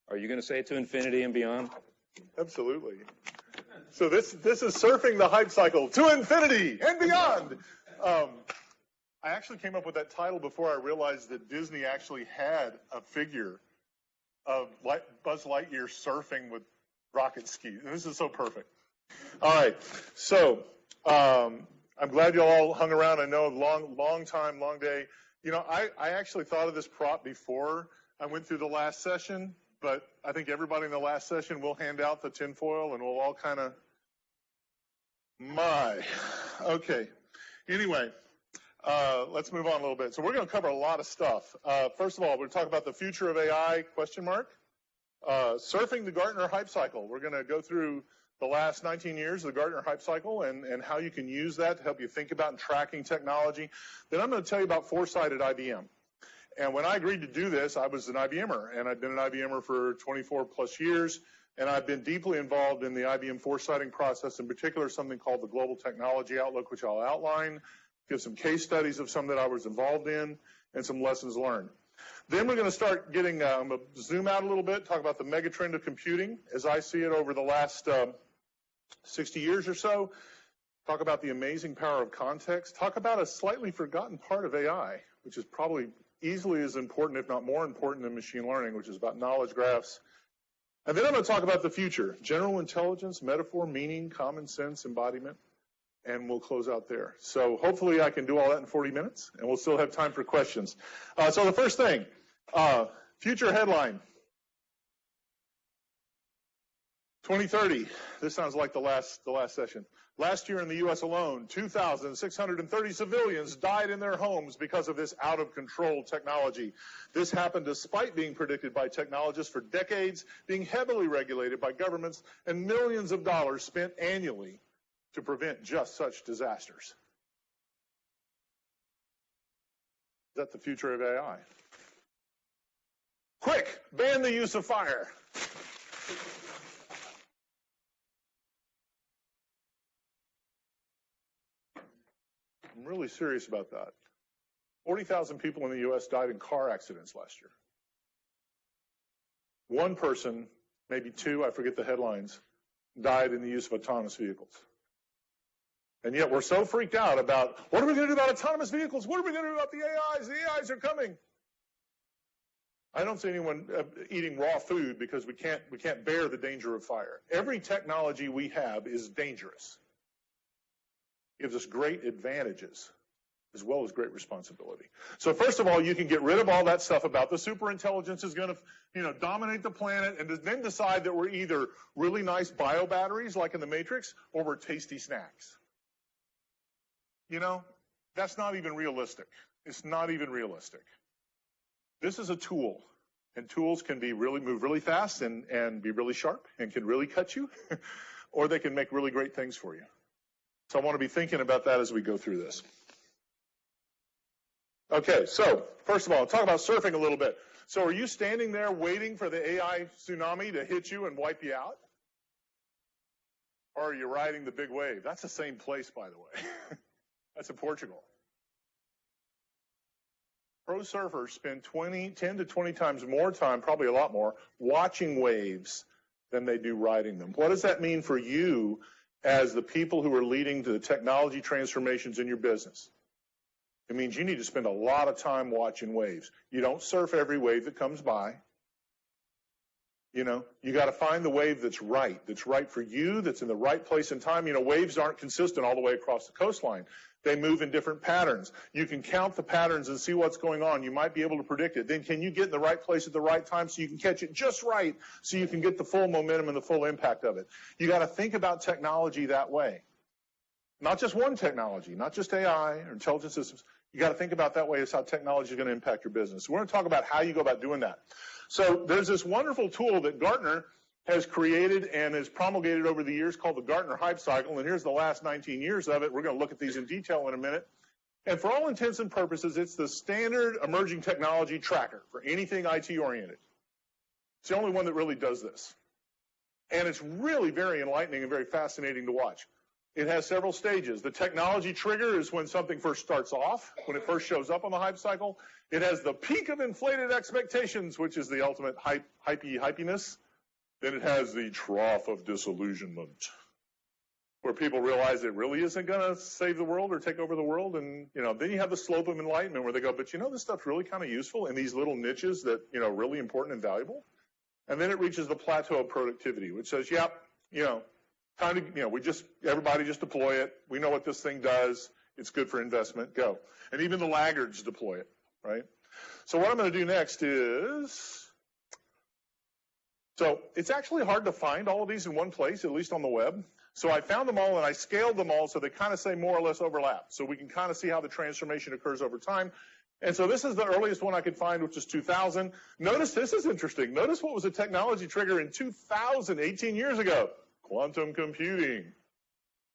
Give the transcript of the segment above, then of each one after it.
Are you going to say to infinity and beyond? Absolutely. So this is surfing the hype cycle to infinity and beyond. I actually came up with that title before I realized that Disney actually had a figure of Buzz Lightyear surfing with rocket skis. And this is so perfect. All right. So I'm glad you all hung around. I know long time, long day. You know, I actually thought of this prop before I went through the last session, but I think everybody in the last session will hand out the tinfoil and we'll all kind of, okay. Anyway, let's move on a little bit. So we're going to cover a lot of stuff. First of all, we're going to talk about the future of AI, question mark. Surfing the Gartner hype cycle. We're going to go through the last 19 years of the Gartner hype cycle and how you can use that to help you think about and tracking technology. Then I'm going to tell you about foresight at IBM. And when I agreed to do this, I was an IBMer, and I've been an IBMer for 24 plus years, and I've been deeply involved in the IBM foresighting process, in particular something called the Global Technology Outlook, which I'll outline, give some case studies of some that I was involved in, and some lessons learned. Then we're going to start getting, I'm going to zoom out a little bit, talk about the megatrend of computing as I see it over the last 60 years or so, talk about the amazing power of context, talk about a slightly forgotten part of AI, which is probably easily as important, if not more important than machine learning, which is about knowledge graphs. And then I'm going to talk about the future, general intelligence, metaphor, meaning, common sense, embodiment, and we'll close out there. So hopefully I can do all that in 40 minutes, and we'll still have time for questions. So the first thing, future headline. 2030, this sounds like the last session. Last year in the U.S. alone, 2,630 civilians died in their homes because of this out-of-control technology. This happened despite being predicted by technologists for decades, being heavily regulated by governments, and millions of dollars spent annually to prevent just such disasters. Is that the future of AI? Quick, ban the use of fire. I'm really serious about that. 40,000 people in the U.S. died in car accidents last year. One person, maybe two, I forget the headlines, died in the use of autonomous vehicles. And yet we're so freaked out about, what are we going to do about autonomous vehicles? What are we going to do about the AIs? The AIs are coming. I don't see anyone eating raw food because we can't bear the danger of fire. Every technology we have is dangerous. Gives us great advantages as well as great responsibility. So first of all, you can get rid of all that stuff about the superintelligence is going to, dominate the planet, and then decide that we're either really nice bio batteries like in the Matrix or we're tasty snacks. That's not even realistic. It's not even realistic. This is a tool, and tools can be move really fast and be really sharp and can really cut you, or they can make really great things for you. So I want to be thinking about that as we go through this. Okay, so first of all, talk about surfing a little bit. So are you standing there waiting for the AI tsunami to hit you and wipe you out? Or are you riding the big wave? That's the same place, by the way. That's in Portugal. Pro surfers spend 10 to 20 times more time, probably a lot more, watching waves than they do riding them. What does that mean for you as the people who are leading to the technology transformations in your business? It means you need to spend a lot of time watching waves. You don't surf every wave that comes by. You got to find the wave that's right for you, that's in the right place and time. Waves aren't consistent all the way across the coastline. They move in different patterns. You can count the patterns and see what's going on. You might be able to predict it. Then can you get in the right place at the right time so you can catch it just right so you can get the full momentum and the full impact of it? You got to think about technology that way. Not just one technology, not just AI or intelligent systems. You got to think about that way as how technology is going to impact your business. We're going to talk about how you go about doing that. So there's this wonderful tool that Gartner has created and has promulgated over the years called the Gartner hype cycle, and here's the last 19 years of it. We're going to look at these in detail in a minute. And for all intents and purposes, it's the standard emerging technology tracker for anything IT-oriented. It's the only one that really does this. And it's really very enlightening and very fascinating to watch. It has several stages. The technology trigger is when something first starts off, when it first shows up on the hype cycle. It has the peak of inflated expectations, which is the ultimate hypiness. Then it has the trough of disillusionment, where people realize it really isn't going to save the world or take over the world. And, then you have the slope of enlightenment where they go, but this stuff's really kind of useful in these little niches that, really important and valuable. And then it reaches the plateau of productivity, which says, yep, time to, everybody just deploy it. We know what this thing does. It's good for investment. Go. And even the laggards deploy it, right? So what I'm going to do next is, so it's actually hard to find all of these in one place, at least on the web. So I found them all and I scaled them all so they kind of say more or less overlap. So we can kind of see how the transformation occurs over time. And so this is the earliest one I could find, which is 2000. Notice this is interesting. Notice what was a technology trigger in 2000, 18 years ago. Quantum computing.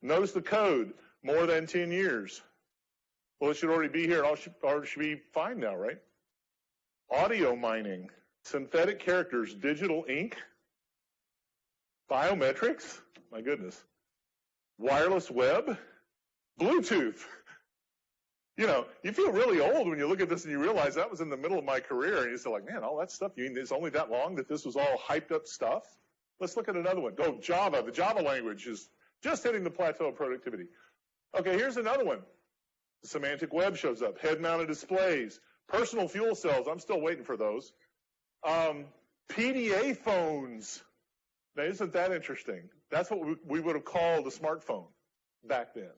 Notice the code, more than 10 years. Well, it should already be here. It should be fine now, right? Audio mining, synthetic characters, digital ink, biometrics, my goodness, wireless web, Bluetooth. You feel really old when you look at this and you realize that was in the middle of my career, and you say, like, man, all that stuff, you mean it's only that long that this was all hyped up stuff? Let's look at another one. Oh, Java. The Java language is just hitting the plateau of productivity. Okay, here's another one. The semantic web shows up. Head-mounted displays. Personal fuel cells. I'm still waiting for those. PDA phones. Now, isn't that interesting? That's what we would have called a smartphone back then.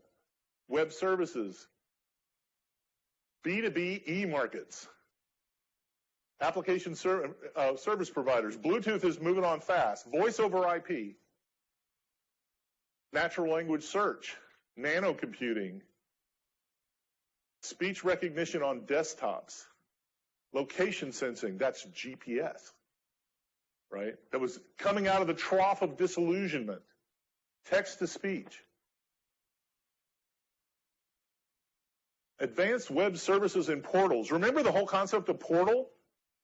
Web services. B2B e-markets. Application service providers. Bluetooth is moving on fast. Voice over IP. Natural language search. Nanocomputing. Speech recognition on desktops. Location sensing. That's GPS. Right? That was coming out of the trough of disillusionment. Text to speech. Advanced web services and portals. Remember the whole concept of portal?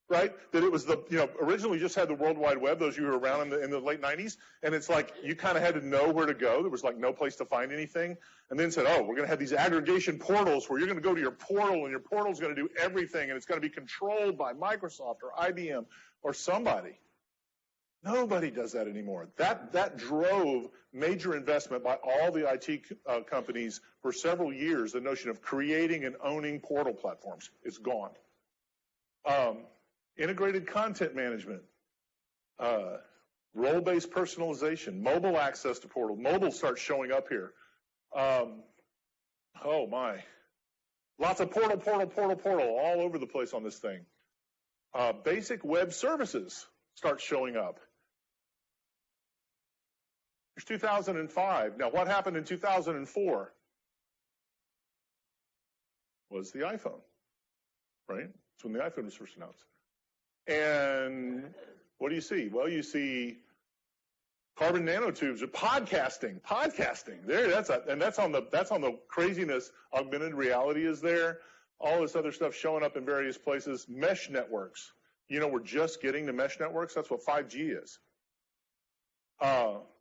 Right? That it was originally just had the World Wide Web, those of you who were around in the late 90s, and it's like you kind of had to know where to go. There was like no place to find anything. And then said, oh, we're going to have these aggregation portals where you're going to go to your portal, and your portal's going to do everything, and it's going to be controlled by Microsoft or IBM or somebody. Nobody does that anymore. That drove major investment by all the IT companies for several years, the notion of creating and owning portal platforms. It's gone. Integrated content management, role-based personalization, mobile access to portal. Mobile starts showing up here. Oh my. Lots of portal all over the place on this thing. Basic web services start showing up. There's 2005. Now, what happened in 2004 was the iPhone, right? That's when the iPhone was first announced. And what do you see? Well, you see carbon nanotubes, or podcasting. There, that's on the craziness. Augmented reality is there. All this other stuff showing up in various places. Mesh networks. We're just getting to mesh networks. That's what 5G is.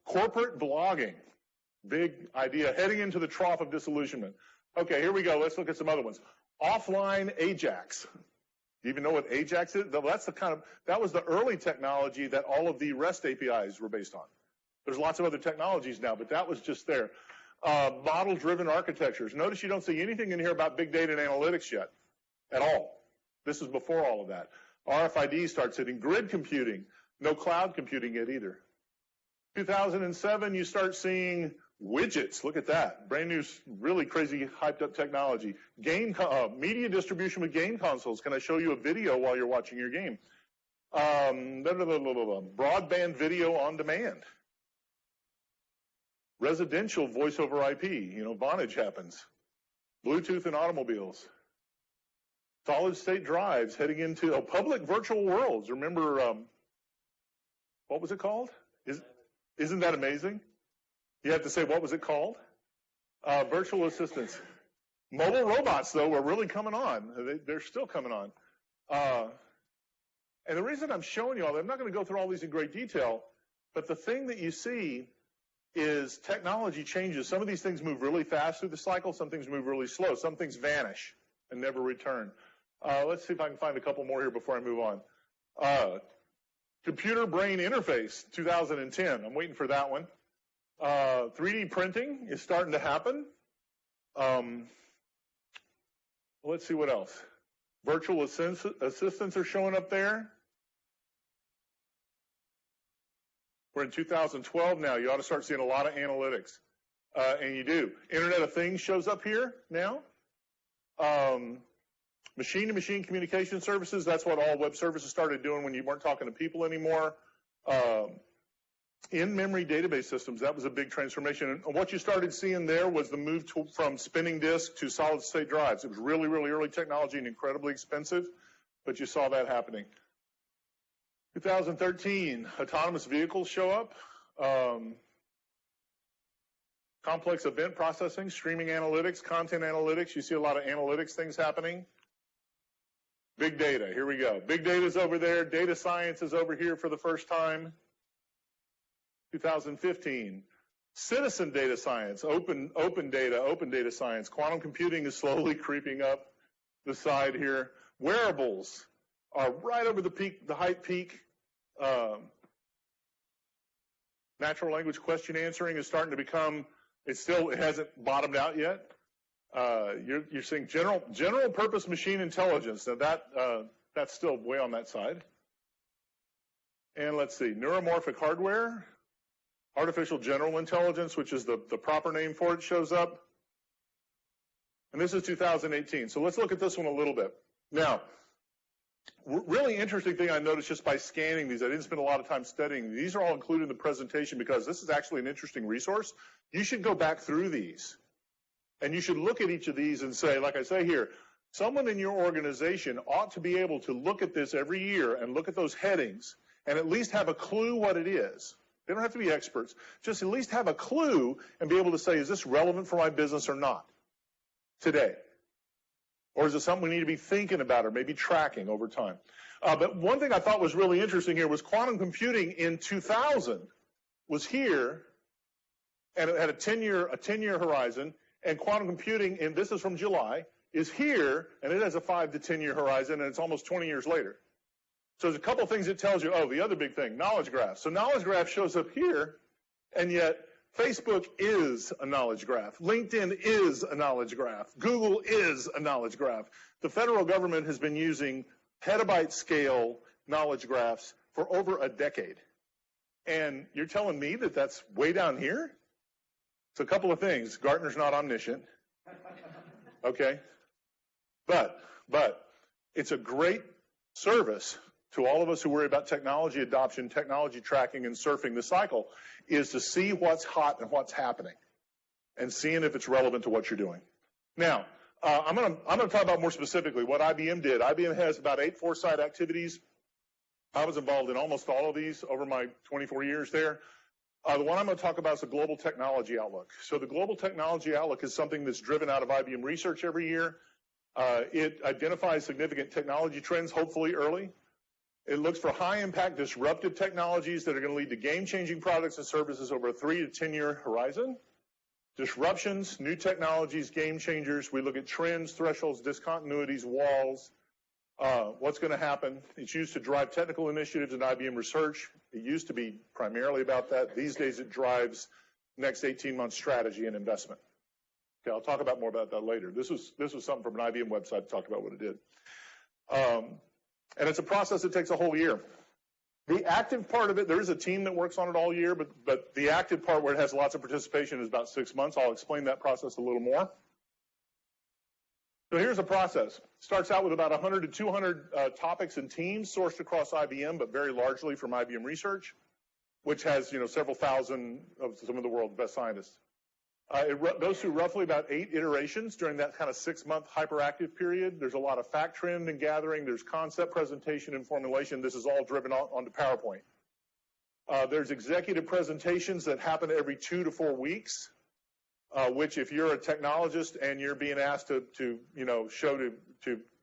Corporate blogging. Big idea. Heading into the trough of disillusionment. Okay, here we go. Let's look at some other ones. Offline AJAX. Do you even know what AJAX is? That was the early technology that all of the REST APIs were based on. There's lots of other technologies now, but that was just there. Model-driven architectures. Notice you don't see anything in here about big data and analytics yet, at all. This is before all of that. RFID starts hitting. Grid computing. No cloud computing yet either. 2007, you start seeing widgets. Look at that. Brand new, really crazy, hyped up technology. Media distribution with game consoles. Can I show you a video while you're watching your game? Broadband video on demand. Residential voice over IP. Vonage happens. Bluetooth in automobiles. Solid state drives heading into public virtual worlds. Remember, what was it called? Isn't that amazing? You have to say, what was it called? Virtual assistants. Mobile robots, though, are really coming on. They're still coming on. And the reason I'm showing you all that, I'm not going to go through all these in great detail, but the thing that you see is technology changes. Some of these things move really fast through the cycle. Some things move really slow. Some things vanish and never return. Let's see if I can find a couple more here before I move on. Computer-brain interface, 2010. I'm waiting for that one. 3D printing is starting to happen. Let's see what else. Virtual assistants are showing up there. We're in 2012 now. You ought to start seeing a lot of analytics. And you do. Internet of Things shows up here now. Machine-to-machine communication services, that's what all web services started doing when you weren't talking to people anymore. In-memory database systems, that was a big transformation. And what you started seeing there was the move from spinning disk to solid-state drives. It was really, really early technology and incredibly expensive, but you saw that happening. 2013, autonomous vehicles show up. Complex event processing, streaming analytics, content analytics. You see a lot of analytics things happening. Big data, here we go. Big data is over there. Data science is over here for the first time. 2015, citizen data science, open data science. Quantum computing is slowly creeping up the side here. Wearables are right over the peak, the height peak. Natural language question answering is starting to become, it hasn't bottomed out yet. You're seeing general purpose machine intelligence. Now that's still way on that side. And let's see, neuromorphic hardware, artificial general intelligence, which is the proper name for it, shows up. And this is 2018. So let's look at this one a little bit. Now, really interesting thing I noticed just by scanning these, I didn't spend a lot of time studying. These are all included in the presentation because this is actually an interesting resource. You should go back through these. And you should look at each of these and say, like I say here, someone in your organization ought to be able to look at this every year and look at those headings and at least have a clue what it is. They don't have to be experts. Just at least have a clue and be able to say, is this relevant for my business or not today? Or is it something we need to be thinking about or maybe tracking over time? But one thing I thought was really interesting here was quantum computing in 2000 was here, and it had a 10-year horizon, and quantum computing, and this is from July, is here, and it has a 5 to 10-year horizon, and it's almost 20 years later. So there's a couple things it tells you. Oh, the other big thing, knowledge graph. So knowledge graph shows up here, and yet Facebook is a knowledge graph. LinkedIn is a knowledge graph. Google is a knowledge graph. The federal government has been using petabyte scale knowledge graphs for over a decade. And you're telling me that that's way down here? So a couple of things. Gartner's not omniscient. Okay? But it's a great service to all of us who worry about technology adoption, technology tracking, and surfing the cycle, is to see what's hot and what's happening and seeing if it's relevant to what you're doing. Now, I'm going to talk about more specifically what IBM did. IBM has about 8 foresight activities. I was involved in almost all of these over my 24 years there. The one I'm going to talk about is the Global Technology Outlook. So the Global Technology Outlook is something that's driven out of IBM research every year. It identifies significant technology trends, hopefully early. It looks for high-impact disruptive technologies that are going to lead to game-changing products and services over a 3 to 10-year horizon. Disruptions, new technologies, game changers. We look at trends, thresholds, discontinuities, walls, what's going to happen. It's used to drive technical initiatives in IBM research. It used to be primarily about that. These days it drives next 18-month strategy and investment. Okay, I'll talk about more about that later. This was something from an IBM website that talked about what it did. And it's a process that takes a whole year. The active part of it, there is a team that works on it all year, but the active part where it has lots of participation is about 6 months. I'll explain that process a little more. So here's a process. Starts out with about 100 to 200 topics and teams sourced across IBM, but very largely from IBM research, which has several thousand of some of the world's best scientists. It goes through roughly about 8 iterations during that kind of 6-month hyperactive period. There's a lot of fact trend and gathering. There's concept presentation and formulation. This is all driven onto PowerPoint. There's executive presentations that happen every 2 to 4 weeks, which if you're a technologist and you're being asked to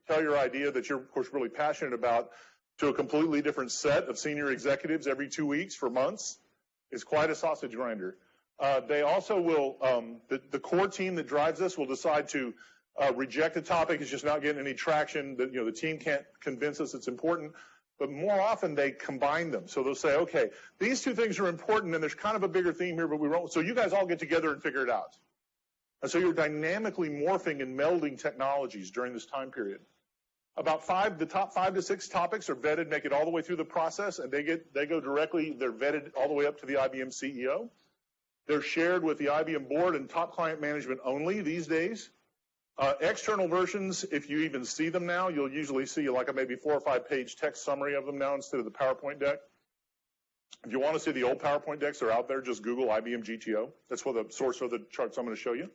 tell your idea that you're, of course, really passionate about to a completely different set of senior executives every 2 weeks for months is quite a sausage grinder. They also will, the core team that drives this will decide to reject a topic. It's just not getting any traction. The team can't convince us it's important. But more often they combine them. So they'll say, okay, these two things are important and there's kind of a bigger theme here, but we won't. So you guys all get together and figure it out. And so you're dynamically morphing and melding technologies during this time period. About the top 5 to 6 topics are vetted, make it all the way through the process, and they go directly, they're vetted all the way up to the IBM CEO. They're shared with the IBM board and top client management only these days. External versions, if you even see them now, you'll usually see like a maybe 4 or 5 page text summary of them now instead of the PowerPoint deck. If you want to see the old PowerPoint decks, they're out there. Just Google IBM GTO. That's what the source of the charts I'm going to show you.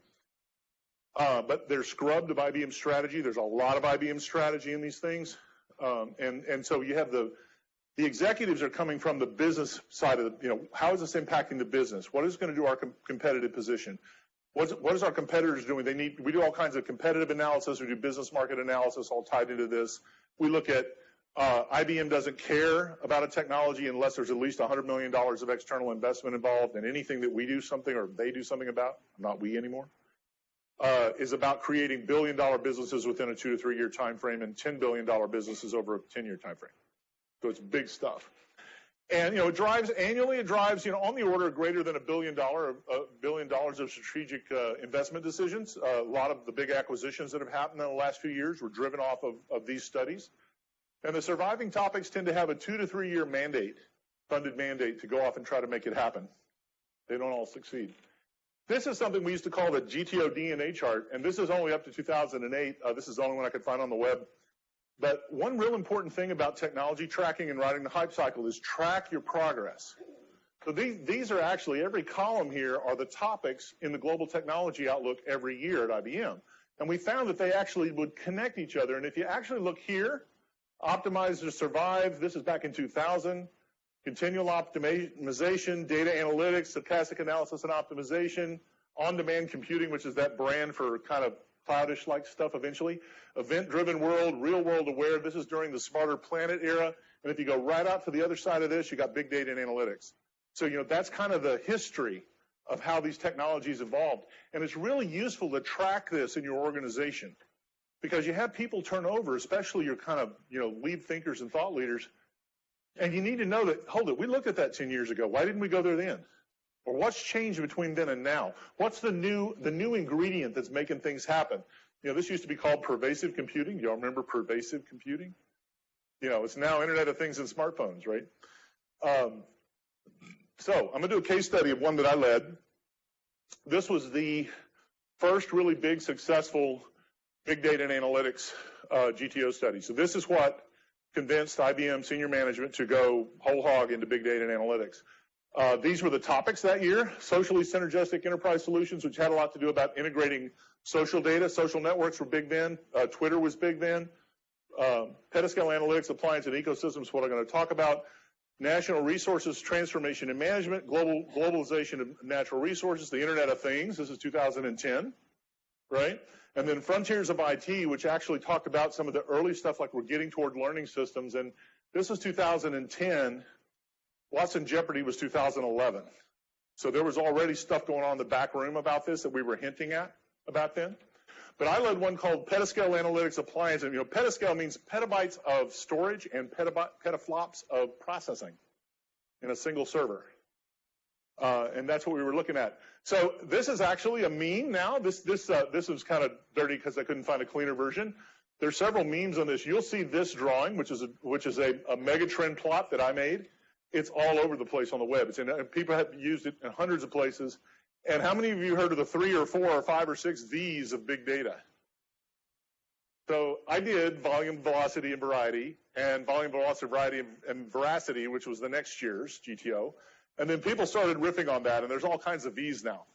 But they're scrubbed of IBM strategy. There's a lot of IBM strategy in these things. And so you have the executives are coming from the business side of how is this impacting the business? What is it going to do our competitive position? What is our competitors doing? We do all kinds of competitive analysis. We do business market analysis all tied into this. We look at IBM doesn't care about a technology unless there's at least $100 million of external investment involved, and anything that we do something or they do something about, not we anymore, is about creating billion-dollar businesses within a 2 to 3 year time frame and $10 billion businesses over a 10-year time frame. So it's big stuff. And, it drives annually, on the order of greater than $1 billion of strategic investment decisions. A lot of the big acquisitions that have happened in the last few years were driven off of these studies. And the surviving topics tend to have a 2 to 3 year funded mandate to go off and try to make it happen. They don't all succeed. This is something we used to call the GTO DNA chart, and this is only up to 2008. This is the only one I could find on the web. But one real important thing about technology tracking and writing the hype cycle is track your progress. So these are actually, every column here are the topics in the global technology outlook every year at IBM. And we found that they actually would connect each other. And if you actually look here, optimize to survive, this is back in 2000, continual optimization, data analytics, stochastic analysis and optimization, on-demand computing, which is that brand for kind of cloudish-like stuff eventually. Event-driven world, real-world aware. This is during the Smarter Planet era. And if you go right out to the other side of this, you got big data and analytics. So, that's kind of the history of how these technologies evolved. And it's really useful to track this in your organization because you have people turn over, especially your kind of, lead thinkers and thought leaders. And you need to know that, hold it, we looked at that 10 years ago. Why didn't we go there then? Or what's changed between then and now? What's the new ingredient that's making things happen? This used to be called pervasive computing. Do y'all remember pervasive computing? It's now Internet of Things and smartphones, right? So I'm going to do a case study of one that I led. This was the first really big, successful big data and analytics GTO study. So this is what convinced IBM senior management to go whole hog into big data and analytics. These were the topics that year. Socially synergistic enterprise solutions, which had a lot to do about integrating social data. Social networks were big then. Twitter was big then. Petascale analytics, appliance, and ecosystems, what I'm going to talk about. National resources transformation and management, globalization of natural resources, the Internet of Things. This is 2010, right? And then frontiers of IT, which actually talked about some of the early stuff like we're getting toward learning systems. And this was 2010. What's in Jeopardy was 2011. So there was already stuff going on in the back room about this that we were hinting at about then. But I led one called Petascale Analytics Appliance. And, petascale means petabytes of storage and petaflops of processing in a single server. And that's what we were looking at. So this is actually a meme now. This was kind of dirty because I couldn't find a cleaner version. There's several memes on this. You'll see this drawing, which is a megatrend plot that I made. It's all over the place on the web. People have used it in hundreds of places. And how many of you heard of the 3 or 4 or 5 or 6 V's of big data? So I did volume, velocity, and variety, and volume, velocity, variety, and veracity, which was the next year's GTO. And then people started riffing on that, and there's all kinds of V's now.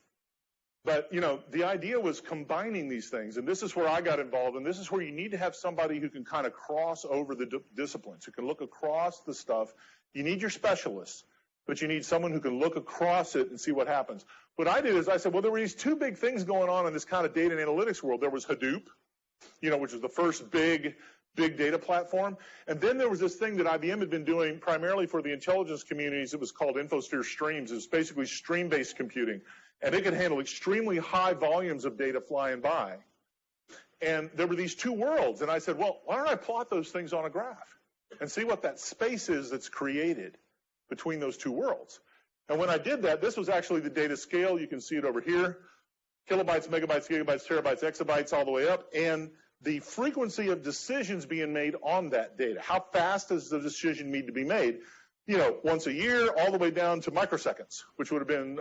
But, the idea was combining these things, and this is where I got involved, and this is where you need to have somebody who can kind of cross over the disciplines, who can look across the stuff. You need your specialists, but you need someone who can look across it and see what happens. What I did is I said, well, there were these 2 big things going on in this kind of data and analytics world. There was Hadoop, which was the first big data platform. And then there was this thing that IBM had been doing primarily for the intelligence communities. It was called InfoSphere Streams. It was basically stream-based computing. And it could handle extremely high volumes of data flying by. And there were these two worlds. And I said, well, why don't I plot those things on a graph and see what that space is that's created between those two worlds? And when I did that, this was actually the data scale. You can see it over here. Kilobytes, megabytes, gigabytes, terabytes, exabytes, all the way up. And the frequency of decisions being made on that data. How fast does the decision need to be made? Once a year, all the way down to microseconds, which would have been,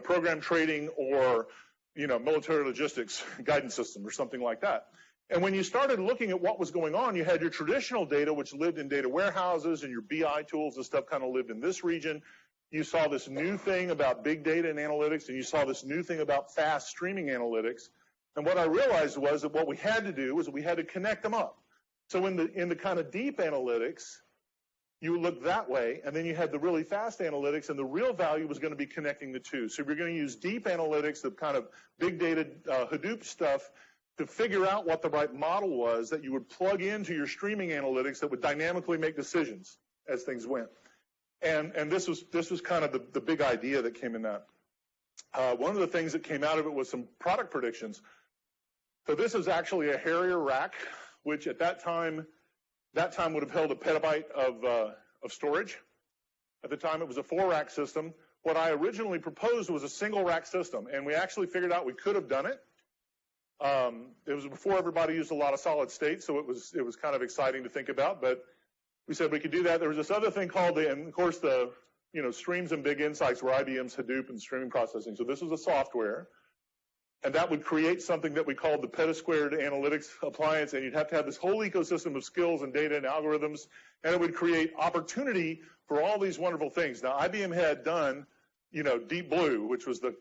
program trading or, military logistics guidance system or something like that. And when you started looking at what was going on, you had your traditional data, which lived in data warehouses, and your BI tools and stuff kind of lived in this region. You saw this new thing about big data and analytics, and you saw this new thing about fast streaming analytics. And what I realized was that what we had to do was we had to connect them up. So in the kind of deep analytics, you look that way, and then you had the really fast analytics, and the real value was going to be connecting the two. So if you're going to use deep analytics, the kind of big data Hadoop stuff, to figure out what the right model was that you would plug into your streaming analytics that would dynamically make decisions as things went. And this was kind of the big idea that came in that. One of the things that came out of it was some product predictions. So this is actually a Harrier rack, which at that time would have held a petabyte of storage. At the time, it was a 4-rack system. What I originally proposed was a single rack system, and we actually figured out we could have done it. It was before everybody used a lot of solid state, so it was kind of exciting to think about, but we said we could do that. There was this other thing called and of course the streams and big insights were IBM's Hadoop and streaming processing. So this was a software, and that would create something that we called the petasquared analytics appliance, and you'd have to have this whole ecosystem of skills and data and algorithms, and it would create opportunity for all these wonderful things. Now, IBM had done, Deep Blue, which was the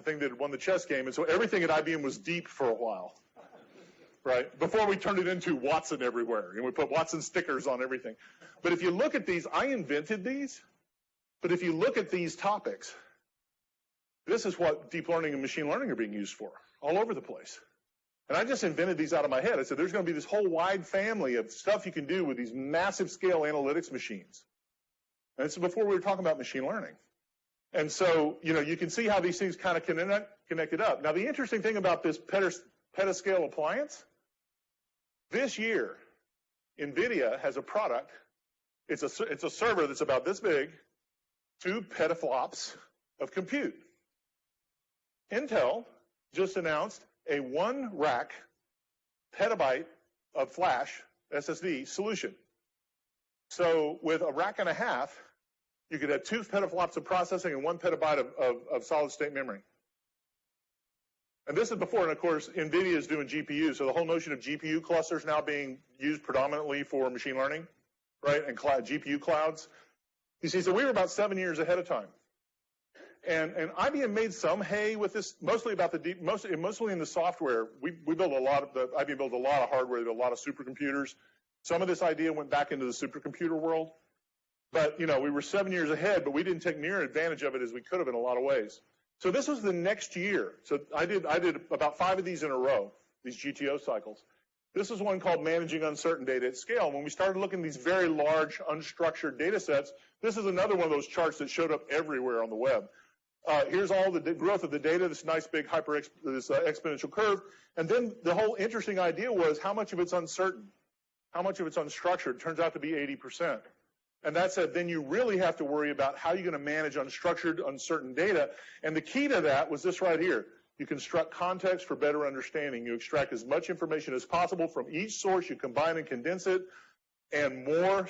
thing that had won the chess game, and so everything at IBM was deep for a while, right? Before we turned it into Watson everywhere, and we put Watson stickers on everything. But if you look at these, I invented these, but if you look at these topics, this is what deep learning and machine learning are being used for all over the place. And I just invented these out of my head. I said, there's going to be this whole wide family of stuff you can do with these massive scale analytics machines. And this is before we were talking about machine learning. And so, you can see how these things kind of connected up. Now, the interesting thing about this petascale appliance, this year, NVIDIA has a product. It's a server that's about this big, 2 petaflops of compute. Intel just announced a 1-rack petabyte of flash SSD solution. So with a rack and a half, you could have 2 petaflops of processing and 1 petabyte of solid state memory. And this is before, and of course, NVIDIA is doing GPUs. So the whole notion of GPU clusters now being used predominantly for machine learning, right? And GPU clouds. You see, so we were about 7 years ahead of time. And IBM made some hay with this, mostly about the mostly in the software. We built IBM built a lot of hardware, a lot of supercomputers. Some of this idea went back into the supercomputer world. But, we were 7 years ahead, but we didn't take near advantage of it as we could have in a lot of ways. So this was the next year. So I did about 5 of these in a row, these GTO cycles. This is one called Managing Uncertain Data at Scale. When we started looking at these very large, unstructured data sets, this is another one of those charts that showed up everywhere on the web. Here's all the growth of the data, this nice big exponential curve. And then the whole interesting idea was how much of it's uncertain, how much of it's unstructured. Turns out to be 80%. And that said, then you really have to worry about how you're going to manage unstructured, uncertain data. And the key to that was this right here. You construct context for better understanding. You extract as much information as possible from each source. You combine and condense it. And more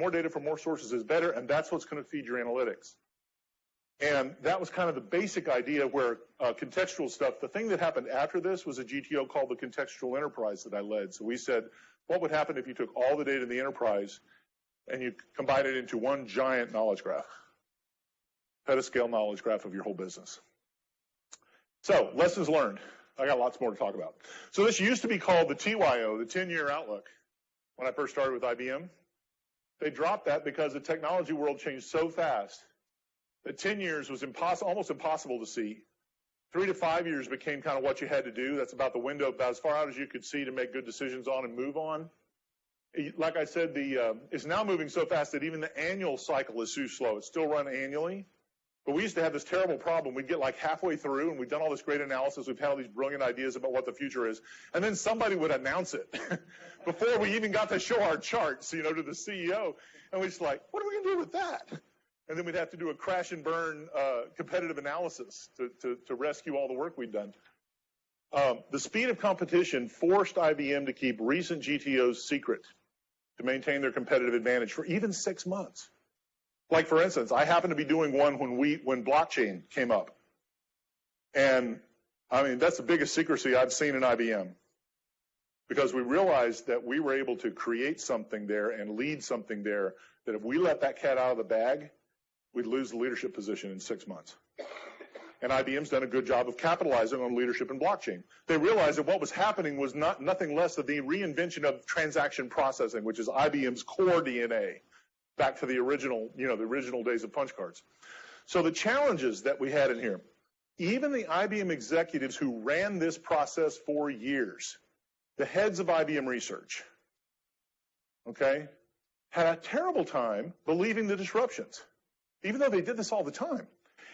data from more sources is better. And that's what's going to feed your analytics. And that was kind of the basic idea where contextual stuff, the thing that happened after this was a GTO called the Contextual Enterprise that I led. So we said, what would happen if you took all the data in the enterprise and you combine it into one giant knowledge graph, petascale knowledge graph of your whole business? So lessons learned. I got lots more to talk about. So this used to be called the TYO, the 10-year outlook, when I first started with IBM. They dropped that because the technology world changed so fast that 10 years was almost impossible to see. 3 to 5 years became kind of what you had to do. That's about the window, about as far out as you could see to make good decisions on and move on. Like I said, it's now moving so fast that even the annual cycle is too slow. It's still run annually. But we used to have this terrible problem. We'd get like halfway through, and we'd done all this great analysis. We've had all these brilliant ideas about what the future is. And then somebody would announce it before we even got to show our charts, to the CEO. And we're just like, what are we going to do with that? And then we'd have to do a crash and burn competitive analysis to rescue all the work we'd done. The speed of competition forced IBM to keep recent GTOs secret to maintain their competitive advantage for even 6 months. Like, for instance, I happened to be doing one when blockchain came up. And, I mean, that's the biggest secrecy I've seen in IBM. Because we realized that we were able to create something there and lead something there that if we let that cat out of the bag, we'd lose the leadership position in 6 months. And IBM's done a good job of capitalizing on leadership in blockchain. They realized that what was happening was nothing less than the reinvention of transaction processing, which is IBM's core DNA. Back to the original, the original days of punch cards. So the challenges that we had in here, even the IBM executives who ran this process for years, the heads of IBM research, okay, had a terrible time believing the disruptions, even though they did this all the time,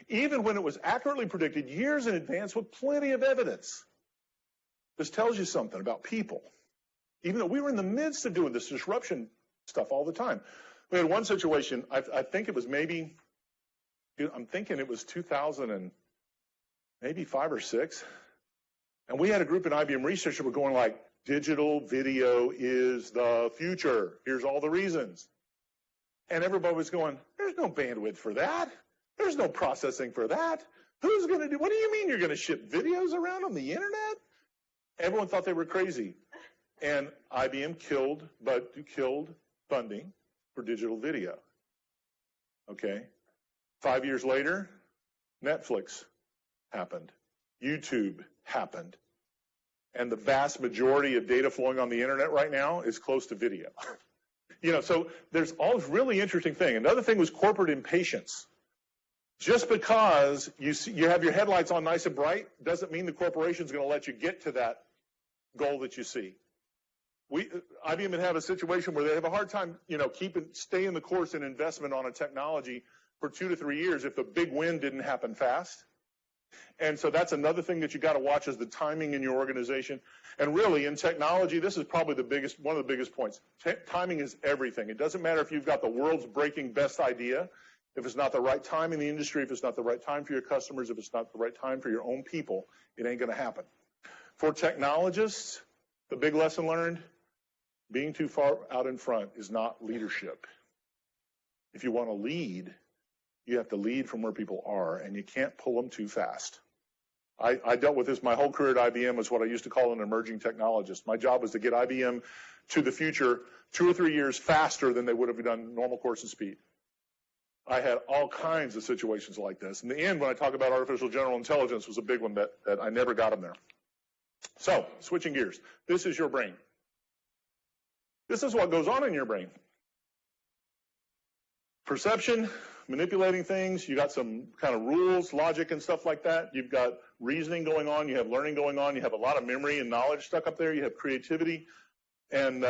even when it was accurately predicted years in advance with plenty of evidence. This tells you something about people, even though we were in the midst of doing this disruption stuff all the time. We had one situation, I think it was maybe, I'm thinking it was 2005 or 6, and we had a group in IBM Research that were going like, digital video is the future. Here's all the reasons. And everybody was going, there's no bandwidth for that. There's no processing for that. Who's going to do, what do you mean you're going to ship videos around on the internet? Everyone thought they were crazy. And IBM killed funding for digital video. Okay. 5 years later, Netflix happened. YouTube happened. And the vast majority of data flowing on the internet right now is close to video. So there's all this really interesting thing. Another thing was corporate impatience. Just because you have your headlights on nice and bright doesn't mean the corporation's going to let you get to that goal that you see. IBM would have a situation where they have a hard time, staying the course in investment on a technology for 2 to 3 years if the big win didn't happen fast. And so that's another thing that you got to watch is the timing in your organization. And really, in technology, this is probably one of the biggest points. Timing is everything. It doesn't matter if you've got the world's breaking best idea. If it's not the right time in the industry, if it's not the right time for your customers, if it's not the right time for your own people, it ain't going to happen. For technologists, the big lesson learned, being too far out in front is not leadership. If you want to lead, you have to lead from where people are, and you can't pull them too fast. I dealt with this my whole career at IBM as what I used to call an emerging technologist. My job was to get IBM to the future 2 or 3 years faster than they would have done normal course and speed. I had all kinds of situations like this. In the end, when I talk about artificial general intelligence, was a big one that I never got them there. So, switching gears. This is your brain. This is what goes on in your brain. Perception, manipulating things. You got some kind of rules, logic, and stuff like that. You've got reasoning going on. You have learning going on. You have a lot of memory and knowledge stuck up there. You have creativity, and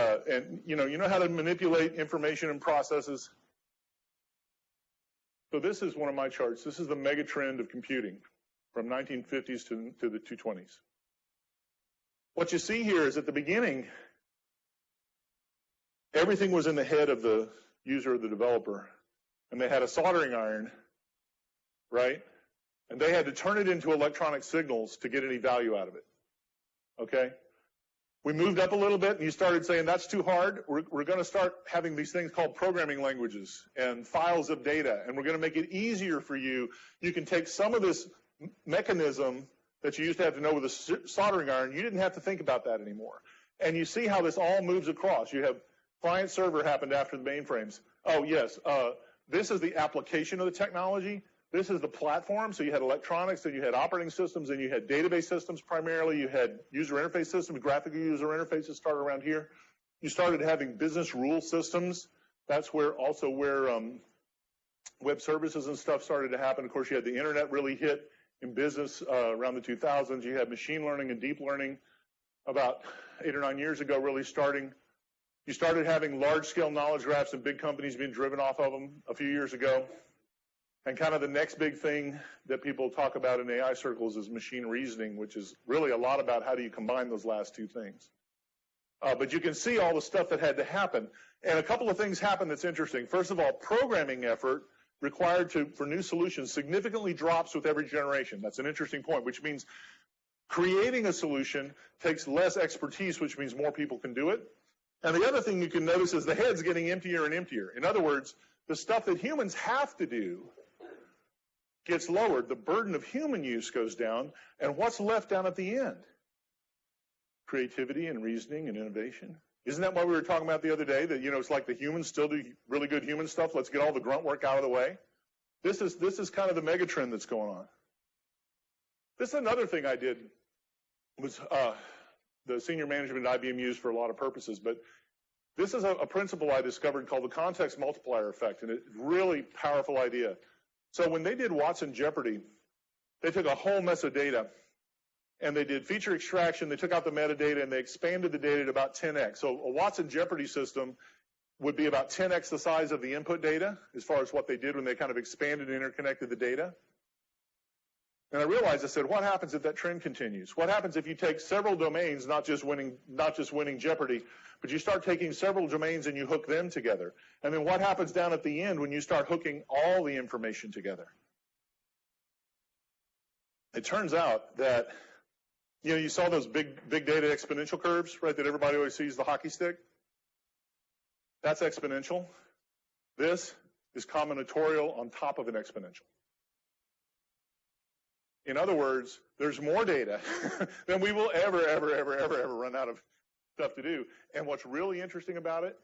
you know how to manipulate information and processes. So this is one of my charts. This is the megatrend of computing from 1950s to the 2020s. What you see here is at the beginning, everything was in the head of the user or the developer, and they had a soldering iron, right? And they had to turn it into electronic signals to get any value out of it, okay? We moved up a little bit, and you started saying, that's too hard. We're going to start having these things called programming languages and files of data, and we're going to make it easier for you. You can take some of this mechanism that you used to have to know with a soldering iron. You didn't have to think about that anymore. And you see how this all moves across. You have client-server happened after the mainframes. Oh, yes. This is the application of the technology. This is the platform. So you had electronics, and you had operating systems, and you had database systems primarily. You had user interface systems, graphical user interfaces started around here. You started having business rule systems. That's where web services and stuff started to happen. Of course, you had the internet really hit in business around the 2000s. You had machine learning and deep learning about 8 or 9 years ago really starting. You started having large-scale knowledge graphs and big companies being driven off of them a few years ago. And kind of the next big thing that people talk about in AI circles is machine reasoning, which is really a lot about how do you combine those last two things. But you can see all the stuff that had to happen. And a couple of things happened that's interesting. First of all, programming effort required for new solutions significantly drops with every generation. That's an interesting point, which means creating a solution takes less expertise, which means more people can do it. And the other thing you can notice is the head's getting emptier and emptier. In other words, the stuff that humans have to do gets lowered. The burden of human use goes down. And what's left down at the end? Creativity and reasoning and innovation. Isn't that what we were talking about the other day? That, it's like the humans still do really good human stuff. Let's get all the grunt work out of the way. This is kind of the megatrend that's going on. This is another thing I did. Was the senior management at IBM used for a lot of purposes, but this is a principle I discovered called the context multiplier effect, and it's a really powerful idea. So when they did Watson Jeopardy, they took a whole mess of data, and they did feature extraction, they took out the metadata, and they expanded the data to about 10x. So a Watson Jeopardy system would be about 10x the size of the input data, as far as what they did when they kind of expanded and interconnected the data. And I realized, I said, what happens if that trend continues? What happens if you take several domains, not just winning Jeopardy, but you start taking several domains and you hook them together? And then what happens down at the end when you start hooking all the information together? It turns out that, you saw those big data exponential curves, right, that everybody always sees, the hockey stick? That's exponential. This is combinatorial on top of an exponential. In other words, there's more data than we will ever run out of stuff to do. And what's really interesting about it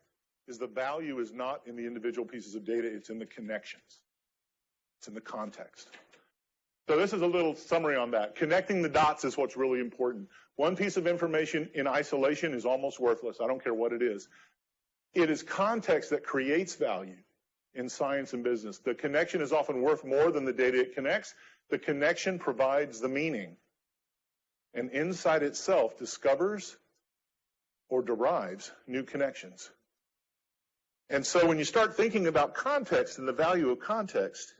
is the value is not in the individual pieces of data, it's in the connections. It's in the context. So this is a little summary on that. Connecting the dots is what's really important. One piece of information in isolation is almost worthless. I don't care what it is. It is context that creates value in science and business. The connection is often worth more than the data it connects. The connection provides the meaning. And insight itself discovers or derives new connections. And so when you start thinking about context and the value of context,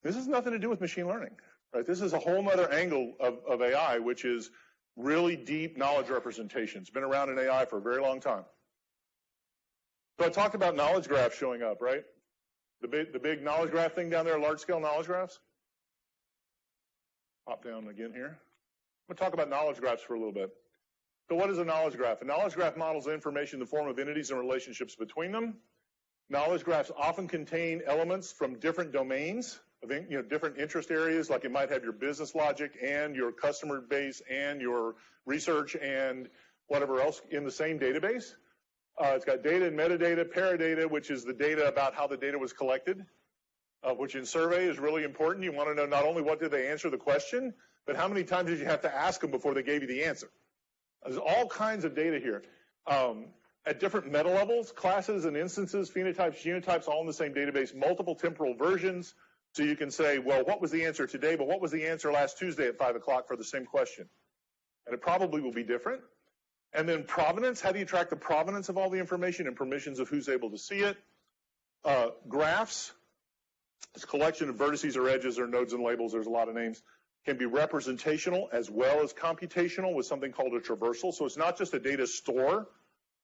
this has nothing to do with machine learning, right? This is a whole other angle of AI, which is really deep knowledge representation. It's been around in AI for a very long time. So I talked about knowledge graphs showing up, right? The big knowledge graph thing down there, large-scale knowledge graphs. Pop down again here. I'm going to talk about knowledge graphs for a little bit. So what is a knowledge graph? A knowledge graph models information in the form of entities and relationships between them. Knowledge graphs often contain elements from different domains, different interest areas, like it might have your business logic and your customer base and your research and whatever else in the same database. It's got data and metadata, paradata, which is the data about how the data was collected, which in survey is really important. You want to know not only what did they answer the question, but how many times did you have to ask them before they gave you the answer. There's all kinds of data here. At different meta levels, classes and instances, phenotypes, genotypes, all in the same database, multiple temporal versions. So you can say, well, what was the answer today, but what was the answer last Tuesday at 5 o'clock for the same question? And it probably will be different. And then provenance, how do you track the provenance of all the information and permissions of who's able to see it? Graphs, this collection of vertices or edges or nodes and labels, there's a lot of names, can be representational as well as computational with something called a traversal. So it's not just a data store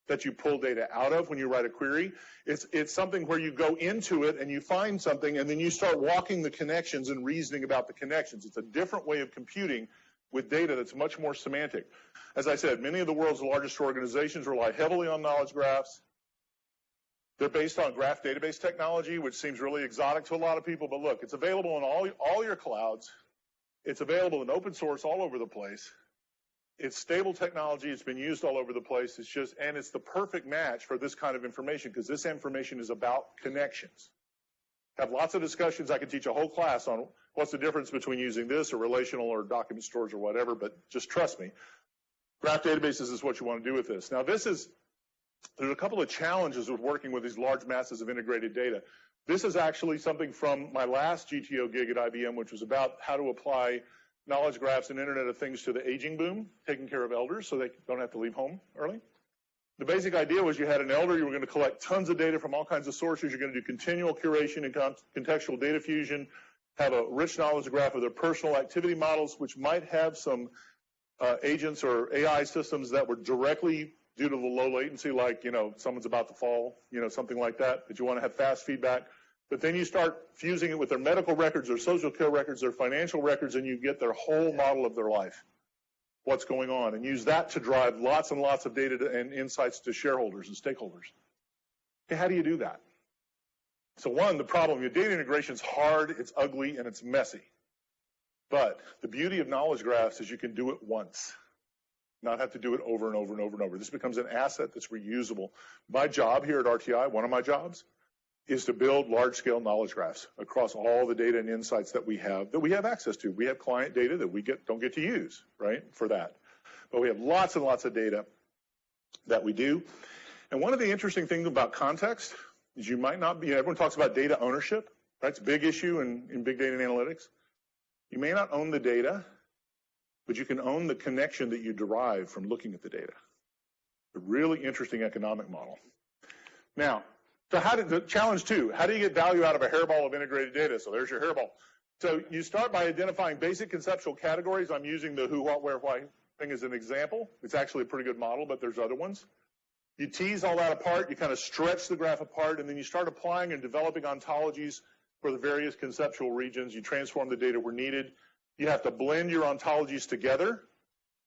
that you pull data out of when you write a query. It's something where you go into it and you find something and then you start walking the connections and reasoning about the connections. It's a different way of computing with data that's much more semantic. As I said, many of the world's largest organizations rely heavily on knowledge graphs. They're based on graph database technology, which seems really exotic to a lot of people, but look, it's available in all your clouds. It's available in open source all over the place. It's stable technology. It's been used all over the place. And it's the perfect match for this kind of information because this information is about connections. Have lots of discussions. I could teach a whole class on what's the difference between using this or relational or document storage or whatever, but just trust me. Graph databases is what you want to do with this. Now, there's a couple of challenges with working with these large masses of integrated data. This is actually something from my last GTO gig at IBM, which was about how to apply knowledge graphs and Internet of Things to the aging boom, taking care of elders so they don't have to leave home early. The basic idea was you had an elder, you were going to collect tons of data from all kinds of sources, you're going to do continual curation and contextual data fusion, have a rich knowledge graph of their personal activity models, which might have some agents or AI systems that were directly due to the low latency, like, someone's about to fall, something like that, but you want to have fast feedback. But then you start fusing it with their medical records, their social care records, their financial records, and you get their whole model of their life, what's going on, and use that to drive lots and lots of data and insights to shareholders and stakeholders. Okay, how do you do that? So one, the problem, your data integration is hard, it's ugly, and it's messy. But the beauty of knowledge graphs is you can do it once, not have to do it over and over and over and over. This becomes an asset that's reusable. My job here at RTI, one of my jobs, is to build large-scale knowledge graphs across all the data and insights that we have access to. We have client data that we don't get to use, right, for that. But we have lots and lots of data that we do. And one of the interesting things about context is you might not be, everyone talks about data ownership, right? It's a big issue in big data and analytics. You may not own the data, but you can own the connection that you derive from looking at the data. A really interesting economic model. Now, so challenge two, how do you get value out of a hairball of integrated data? So there's your hairball. So you start by identifying basic conceptual categories. I'm using the who, what, where, why thing as an example. It's actually a pretty good model, but there's other ones. You tease all that apart, you kind of stretch the graph apart, and then you start applying and developing ontologies for the various conceptual regions. You transform the data where needed. You have to blend your ontologies together.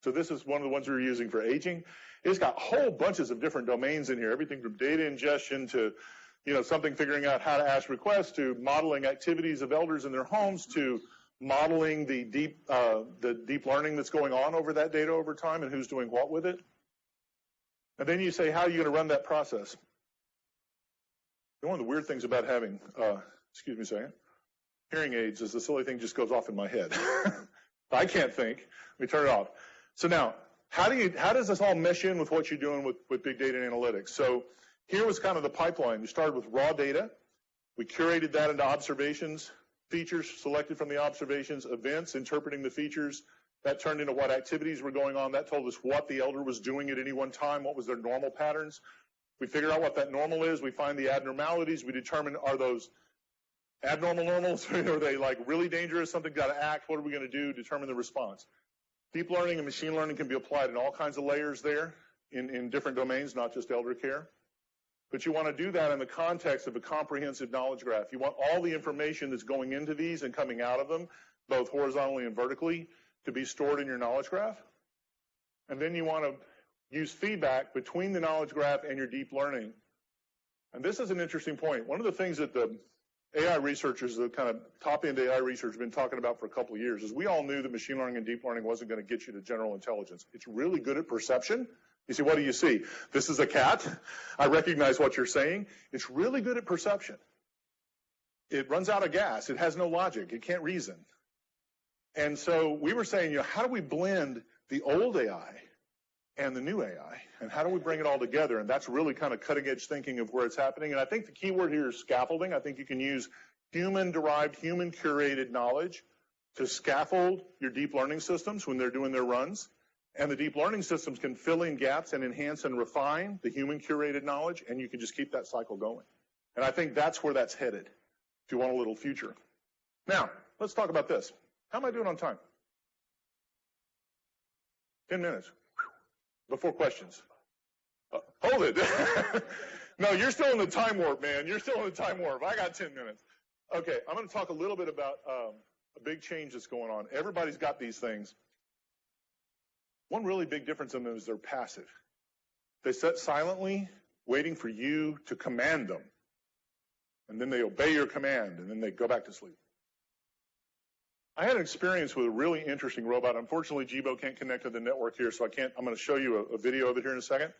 So this is one of the ones we were using for aging. It's got whole bunches of different domains in here, everything from data ingestion to, something figuring out how to ask requests, to modeling activities of elders in their homes, to modeling the deep learning that's going on over that data over time and who's doing what with it. And then you say, how are you going to run that process? One of the weird things about having, excuse me a second, hearing aids is the silly thing just goes off in my head. I can't think. Let me turn it off. So now, how does this all mesh in with what you're doing with big data and analytics? So here was kind of the pipeline. We started with raw data. We curated that into observations, features selected from the observations, events, interpreting the features. That turned into what activities were going on. That told us what the elder was doing at any one time, what was their normal patterns. We figure out what that normal is. We find the abnormalities. We determine, are those abnormal normals? Are they like really dangerous? Something got to act. What are we going to do? Determine the response. Deep learning and machine learning can be applied in all kinds of layers there in different domains, not just elder care. But you want to do that in the context of a comprehensive knowledge graph. You want all the information that's going into these and coming out of them, both horizontally and vertically, to be stored in your knowledge graph. And then you want to use feedback between the knowledge graph and your deep learning. And this is an interesting point. One of the things that the AI researchers, the kind of top-end AI research, have been talking about for a couple of years is we all knew that machine learning and deep learning wasn't going to get you to general intelligence. It's really good at perception. You see, what do you see? This is a cat. I recognize what you're saying. It's really good at perception. It runs out of gas. It has no logic. It can't reason. And so we were saying, how do we blend the old AI and the new AI, and how do we bring it all together? And that's really kind of cutting-edge thinking of where it's happening. And I think the key word here is scaffolding. I think you can use human-derived, human-curated knowledge to scaffold your deep learning systems when they're doing their runs. And the deep learning systems can fill in gaps and enhance and refine the human-curated knowledge, and you can just keep that cycle going. And I think that's where that's headed, if you want a little future. Now, let's talk about this. How am I doing on time? 10 minutes. Before questions. Hold it. No, you're still in the time warp, man. You're still in the time warp. I got 10 minutes. Okay, I'm going to talk a little bit about a big change that's going on. Everybody's got these things. One really big difference in them is they're passive. They sit silently, waiting for you to command them. And then they obey your command, and then they go back to sleep. I had an experience with a really interesting robot. Unfortunately, Jibo can't connect to the network here, so I'm going to show you a video of it here in a second.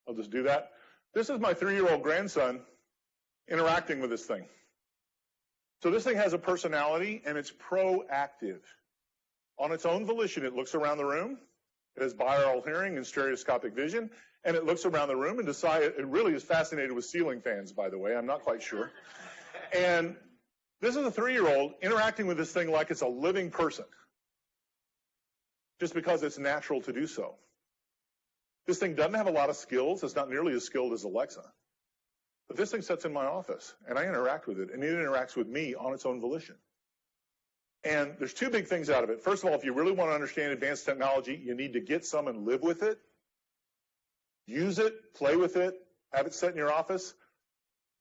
I'll just do that. This is my 3-year-old grandson interacting with this thing. So this thing has a personality, and it's proactive. On its own volition, it looks around the room. It has binaural hearing and stereoscopic vision, and it looks around the room and decides. It really is fascinated with ceiling fans, by the way. I'm not quite sure. And this is a 3-year-old interacting with this thing like it's a living person, just because it's natural to do so. This thing doesn't have a lot of skills. It's not nearly as skilled as Alexa. But this thing sits in my office, and I interact with it, and it interacts with me on its own volition. And there's two big things out of it. First of all, if you really want to understand advanced technology, you need to get some and live with it. Use it, play with it, have it set in your office.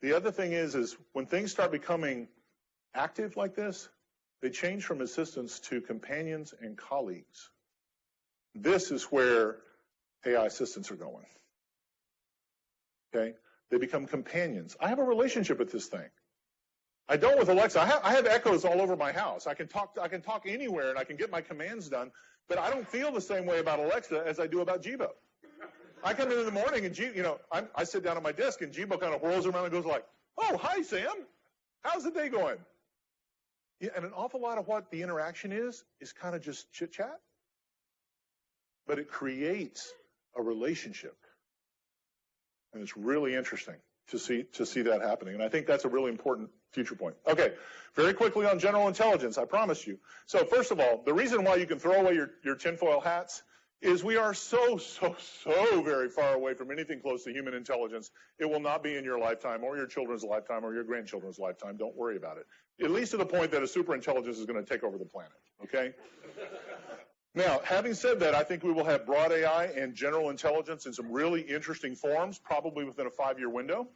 The other thing is when things start becoming active like this, they change from assistants to companions and colleagues. This is where AI assistants are going. Okay? They become companions. I have a relationship with this thing. I don't with Alexa. I have echoes all over my house. I can talk anywhere and I can get my commands done, but I don't feel the same way about Alexa as I do about Jibo. I come in the morning and I sit down at my desk and Jibo kind of whirls around and goes like, "Oh, hi Sam. How's the day going?" Yeah, and an awful lot of what the interaction is kind of just chit chat. But it creates a relationship. And it's really interesting to see that happening. And I think that's a really important future point. Okay, very quickly on general intelligence, I promise you. So first of all, the reason why you can throw away your tinfoil hats is we are so very far away from anything close to human intelligence. It will not be in your lifetime or your children's lifetime or your grandchildren's lifetime. Don't worry about it. At least to the point that a superintelligence is going to take over the planet, okay? Now, having said that, I think we will have broad AI and general intelligence in some really interesting forms, probably within a 5-year window,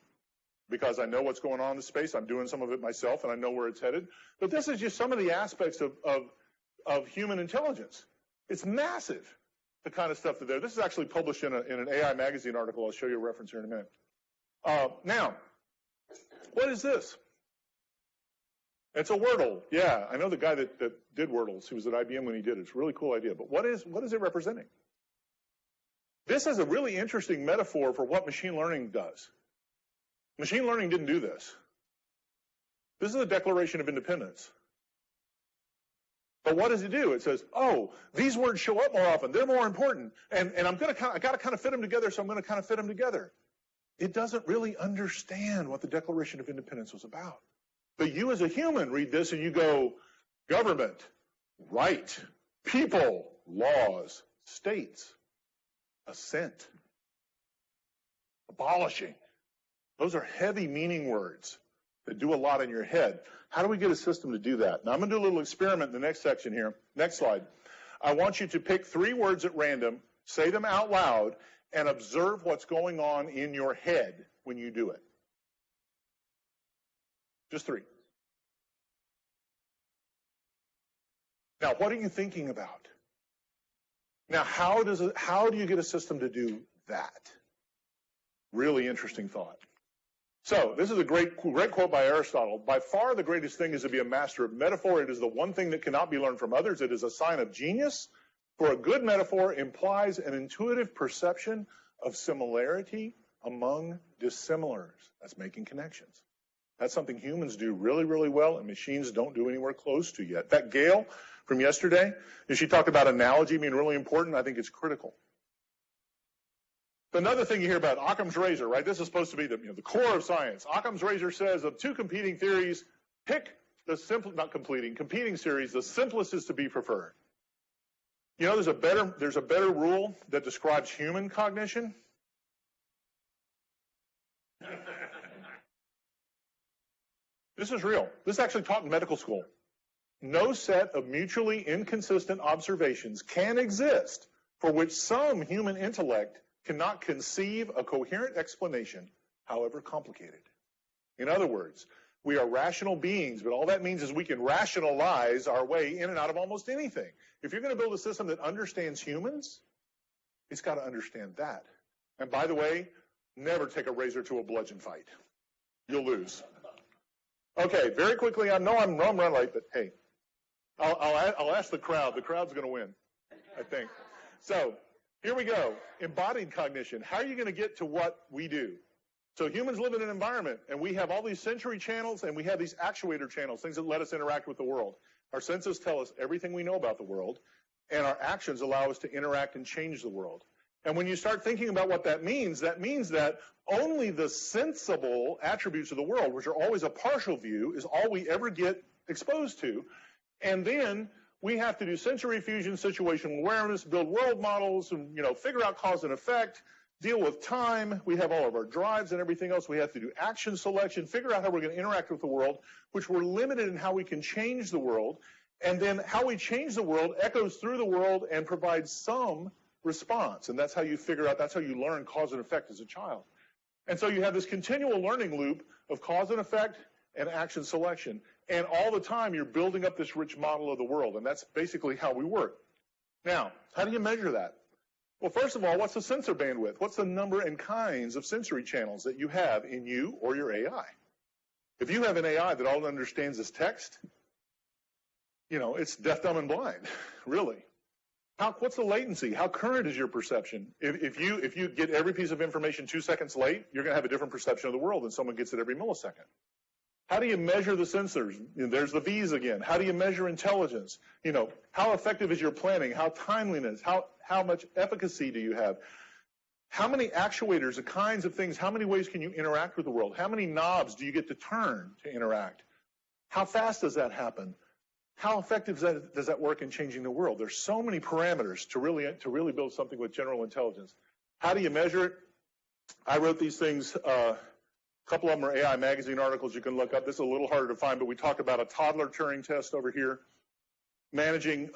because I know what's going on in the space. I'm doing some of it myself, and I know where it's headed. But this is just some of the aspects of human intelligence. It's massive, the kind of stuff that there. This is actually published in an AI magazine article. I'll show you a reference here in a minute. Now, what is this? It's a Wordle. Yeah, I know the guy that did Wordles. He was at IBM when he did it. It's a really cool idea. But what is it representing? This is a really interesting metaphor for what machine learning does. Machine learning didn't do this. This is a Declaration of Independence. But what does it do? It says, oh, these words show up more often. They're more important. And I got to kind of fit them together, so I'm going to kind of fit them together. It doesn't really understand what the Declaration of Independence was about. But you as a human read this and you go, government, right, people, laws, states, assent, abolishing. Those are heavy meaning words that do a lot in your head. How do we get a system to do that? Now I'm going to do a little experiment in the next section here. Next slide. I want you to pick 3 words at random, say them out loud, and observe what's going on in your head when you do it. Just 3. Now, what are you thinking about? Now, how do you get a system to do that? Really interesting thought. So, this is a great quote by Aristotle. By far the greatest thing is to be a master of metaphor. It is the one thing that cannot be learned from others. It is a sign of genius. For a good metaphor implies an intuitive perception of similarity among dissimilars. That's making connections. That's something humans do really, really well, and machines don't do anywhere close to yet. That Gail from yesterday, she talked about analogy being really important. I think it's critical. Another thing you hear about, Occam's razor, right? This is supposed to be the core of science. Occam's razor says of 2 competing theories, pick the competing series, the simplest is to be preferred. You know, there's a better rule that describes human cognition. This is real. This is actually taught in medical school. No set of mutually inconsistent observations can exist for which some human intellect cannot conceive a coherent explanation, however complicated. In other words, we are rational beings, but all that means is we can rationalize our way in and out of almost anything. If you're going to build a system that understands humans, it's got to understand that. And by the way, never take a razor to a bludgeon fight. You'll lose. Okay, very quickly, I know I'm running late, but hey, I'll ask the crowd. The crowd's going to win, I think. So here we go. Embodied cognition. How are you going to get to what we do? So humans live in an environment, and we have all these sensory channels, and we have these actuator channels, things that let us interact with the world. Our senses tell us everything we know about the world, and our actions allow us to interact and change the world. And when you start thinking about what that means that only the sensible attributes of the world, which are always a partial view, is all we ever get exposed to. And then We have to do sensory fusion, situational awareness, build world models, and figure out cause and effect, deal with time. We have all of our drives and everything else. We have to do action selection, figure out how we're going to interact with the world, which we're limited in how we can change the world. And then how we change the world echoes through the world and provides some response. And that's how you figure out, that's how you learn cause and effect as a child. And so you have this continual learning loop of cause and effect and action selection. And all the time you're building up this rich model of the world. And that's basically how we work. Now, how do you measure that? Well, first of all, what's the sensor bandwidth? What's the number and kinds of sensory channels that you have in you or your AI? If you have an AI that all it understands is text, it's deaf, dumb, and blind, really. What's the latency? How current is your perception? If you get every piece of information 2 seconds late, you're going to have a different perception of the world than someone gets it every millisecond. How do you measure the sensors? There's the V's again. How do you measure intelligence? How effective is your planning? How timeliness? How much efficacy do you have? How many actuators, the kinds of things, how many ways can you interact with the world? How many knobs do you get to turn to interact? How fast does that happen? How effective does that work in changing the world? There's so many parameters to really build something with general intelligence. How do you measure it? I wrote these things. A couple of them are AI magazine articles you can look up. This is a little harder to find, but we talk about a toddler Turing test over here, managing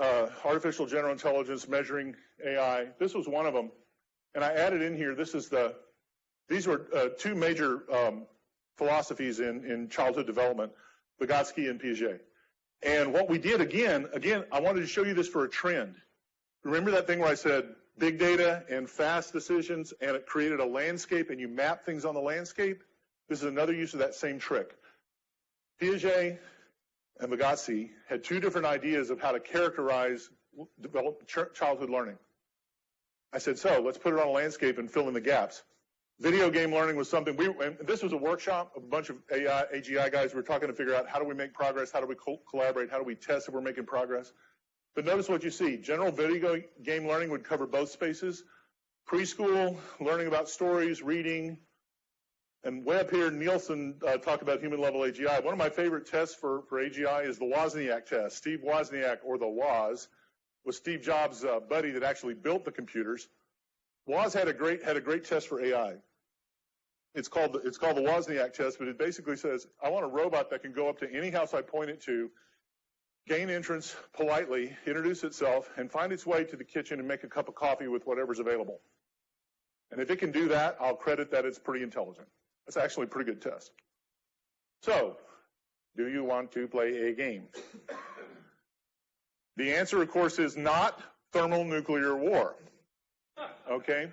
artificial general intelligence, measuring AI. This was one of them, and I added in here. These were two major philosophies in childhood development, Vygotsky and Piaget. And what we did, again, I wanted to show you this for a trend. Remember that thing where I said big data and fast decisions, and it created a landscape, and you map things on the landscape? This is another use of that same trick. Piaget and Vygotsky had two different ideas of how to characterize childhood learning. I said, so let's put it on a landscape and fill in the gaps. Video game learning was something, and this was a workshop of a bunch of AGI guys. We were talking to figure out how do we make progress, how do we collaborate, how do we test if we're making progress. But notice what you see. General video game learning would cover both spaces. Preschool, learning about stories, reading, and way up here, Nielsen talked about human-level AGI. One of my favorite tests for AGI is the Wozniak test. Steve Wozniak, or the Woz, was Steve Jobs' buddy that actually built the computers. Woz had a great test for AI. It's called the Wozniak test, but it basically says, I want a robot that can go up to any house I point it to, gain entrance politely, introduce itself, and find its way to the kitchen and make a cup of coffee with whatever's available. And if it can do that, I'll credit that it's pretty intelligent. That's actually a pretty good test. So, do you want to play a game? The answer, of course, is not thermonuclear war. Okay?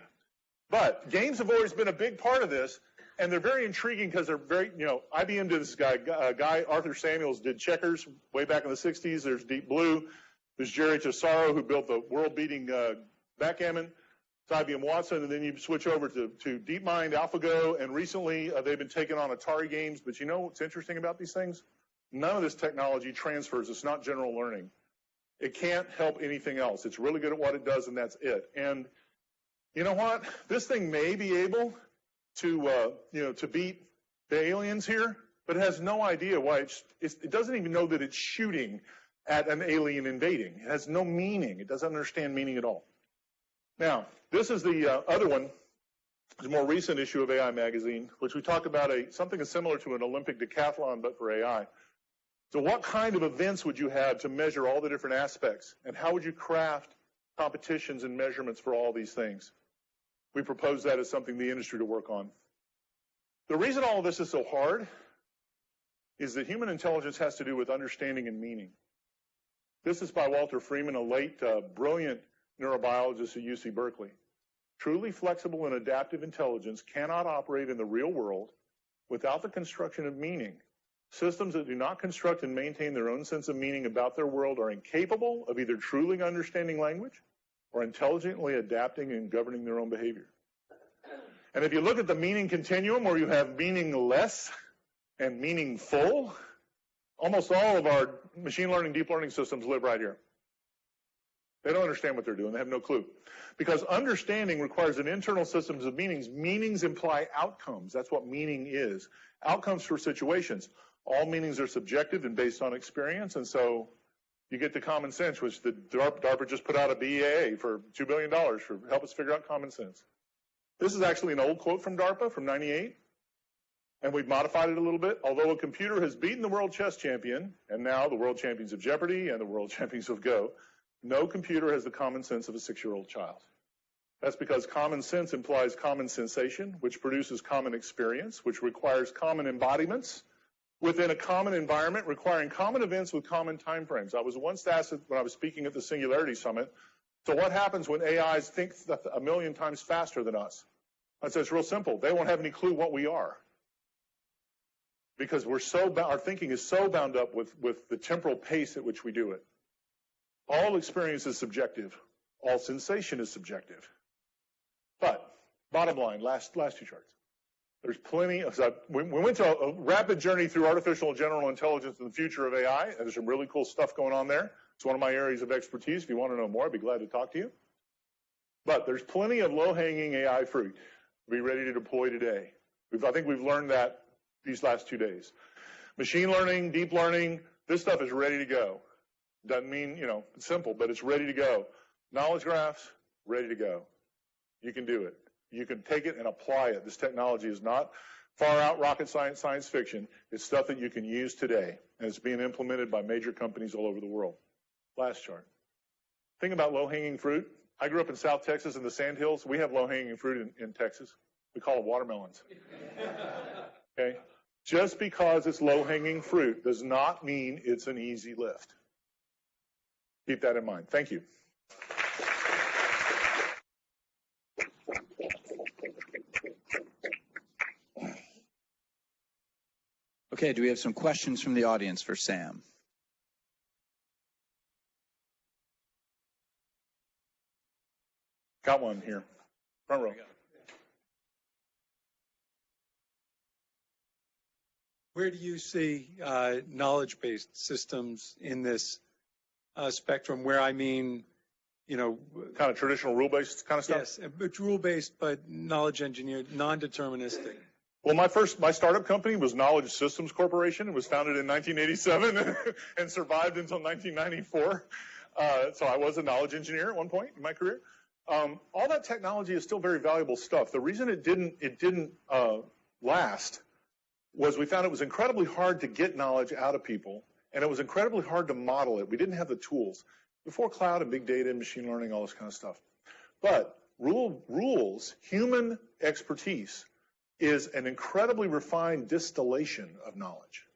But games have always been a big part of this, and they're very intriguing because they're very, IBM did this guy, Arthur Samuels, did checkers way back in the 60s. There's Deep Blue. There's Jerry Tesoro, who built the world-beating backgammon. It's IBM Watson, and then you switch over to DeepMind, AlphaGo, and recently they've been taking on Atari games. But you know what's interesting about these things? None of this technology transfers. It's not general learning. It can't help anything else. It's really good at what it does, and that's it. And you know what? This thing may be able to, to beat the aliens here, but it has no idea why it doesn't even know that it's shooting at an alien invading. It has no meaning. It doesn't understand meaning at all. Now, this is the other one, the more recent issue of AI Magazine, which we talk about something similar to an Olympic decathlon, but for AI. So what kind of events would you have to measure all the different aspects, and how would you craft competitions and measurements for all these things? We propose that as something the industry to work on. The reason all of this is so hard is that human intelligence has to do with understanding and meaning. This is by Walter Freeman, a late brilliant neurobiologist at UC Berkeley. Truly flexible and adaptive intelligence cannot operate in the real world without the construction of meaning. Systems that do not construct and maintain their own sense of meaning about their world are incapable of either truly understanding language or intelligently adapting and governing their own behavior. And if you look at the meaning continuum, where you have meaningless and meaningful, almost all of our machine learning, deep learning systems live right here. They don't understand what they're doing. They have no clue. Because understanding requires an internal systems of meanings. Meanings imply outcomes. That's what meaning is. Outcomes for situations. All meanings are subjective and based on experience, and so You get to common sense, which the DARPA just put out a BEA for $2 billion for help us figure out common sense. This is actually an old quote from DARPA from '98, and we've modified it a little bit. Although a computer has beaten the world chess champion, and now the world champions of Jeopardy and the world champions of Go, no computer has the common sense of a 6-year-old child. That's because common sense implies common sensation, which produces common experience, which requires common embodiments within a common environment, requiring common events with common time frames. I was once asked when I was speaking at the Singularity Summit, so what happens when AIs think 1,000,000 times faster than us? I said, it's real simple. They won't have any clue what we are. Because our thinking is so bound up with the temporal pace at which we do it. All experience is subjective. All sensation is subjective. But, bottom line, last 2 charts. There's plenty of, we went to a rapid journey through artificial general intelligence and the future of AI, and there's some really cool stuff going on there. It's one of my areas of expertise. If you want to know more, I'd be glad to talk to you. But there's plenty of low-hanging AI fruit to be ready to deploy today. I think we've learned that these last 2 days. Machine learning, deep learning, this stuff is ready to go. Doesn't mean, it's simple, but it's ready to go. Knowledge graphs, ready to go. You can do it. You can take it and apply it. This technology is not far out rocket science fiction. It's stuff that you can use today, and it's being implemented by major companies all over the world. Last chart. Think about low-hanging fruit. I grew up in South Texas in the Sandhills. We have low-hanging fruit in Texas. We call them watermelons. Okay? Just because it's low-hanging fruit does not mean it's an easy lift. Keep that in mind. Thank you. Okay, do we have some questions from the audience for Sam? Got one here. Front row. Where do you see knowledge-based systems in this spectrum? Where I mean, kind of traditional rule-based kind of stuff? Yes, it's rule-based, but knowledge engineered, non-deterministic. Well, my startup company was Knowledge Systems Corporation. It was founded in 1987 and survived until 1994. So I was a knowledge engineer at one point in my career. All that technology is still very valuable stuff. The reason it didn't last was we found it was incredibly hard to get knowledge out of people, and it was incredibly hard to model it. We didn't have the tools. Before cloud and big data and machine learning, all this kind of stuff. But rules, human expertise, is an incredibly refined distillation of knowledge.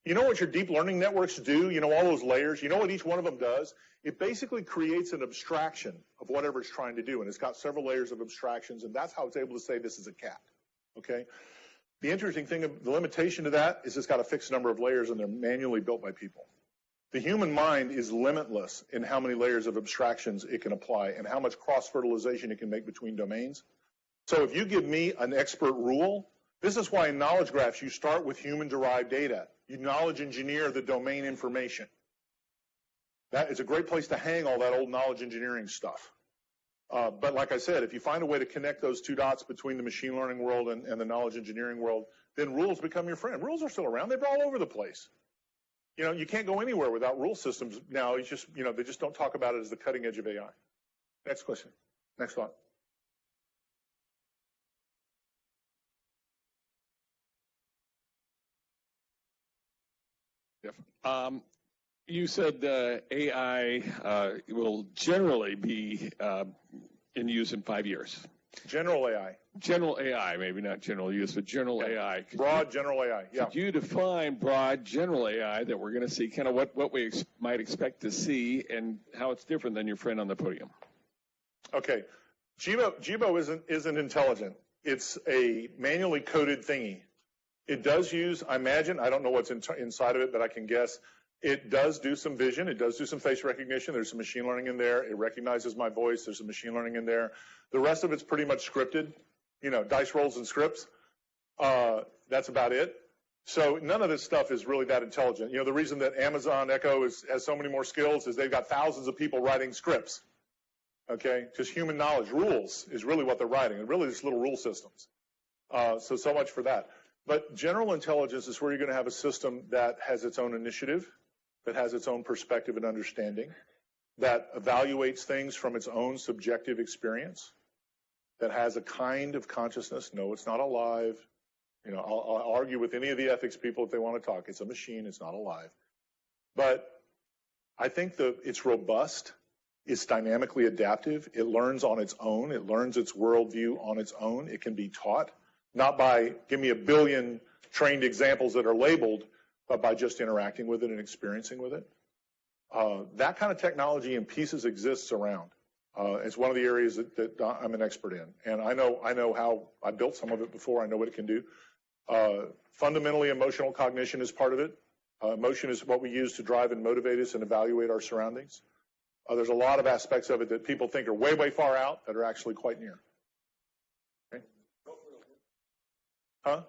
You know what your deep learning networks do? You know all those layers? You know what each one of them does? It basically creates an abstraction of whatever it's trying to do, and it's got several layers of abstractions, and that's how it's able to say this is a cat, okay? The interesting thing, the limitation to that is it's got a fixed number of layers, and they're manually built by people. The human mind is limitless in how many layers of abstractions it can apply and how much cross-fertilization it can make between domains. So if you give me an expert rule, this is why in knowledge graphs you start with human-derived data. You knowledge engineer the domain information. That is a great place to hang all that old knowledge engineering stuff. But like I said, if you find a way to connect those two dots between the machine learning world and the knowledge engineering world, then rules become your friend. Rules are still around. They're all over the place. You can't go anywhere without rule systems now. It's just, they just don't talk about it as the cutting edge of AI. Next question. Next thought. You said AI will generally be in use in 5 years. General AI. General AI, maybe not general use, but general AI. Broad general AI, yeah. Could you define broad general AI that we're going to see, kind of what we might expect to see and how it's different than your friend on the podium? Okay. Jibo isn't intelligent. It's a manually coded thingy. It does use, I imagine, I don't know what's inside of it, but I can guess, it does do some vision. It does do some face recognition. There's some machine learning in there. It recognizes my voice. There's some machine learning in there. The rest of it's pretty much scripted, dice rolls and scripts. That's about it. So none of this stuff is really that intelligent. The reason that Amazon Echo has so many more skills is they've got thousands of people writing scripts. Okay? Just human knowledge. Rules is really what they're writing. And really just little rule systems. So much for that. But general intelligence is where you're going to have a system that has its own initiative, that has its own perspective and understanding, that evaluates things from its own subjective experience, that has a kind of consciousness. No, it's not alive. You know, I'll argue with any of the ethics people if they want to talk. It's a machine. It's not alive. But I think it's robust. It's dynamically adaptive. It learns on its own. It learns its worldview on its own. It can be taught, not by give me a billion trained examples that are labeled, but by just interacting with it and experiencing with it. That kind of technology in pieces exists around. It's one of the areas that I'm an expert in. And I know how I built some of it before. I know what it can do. Fundamentally, emotional cognition is part of it. Emotion is what we use to drive and motivate us and evaluate our surroundings. There's a lot of aspects of it that people think are way, way far out that are actually quite near. Okay? Huh?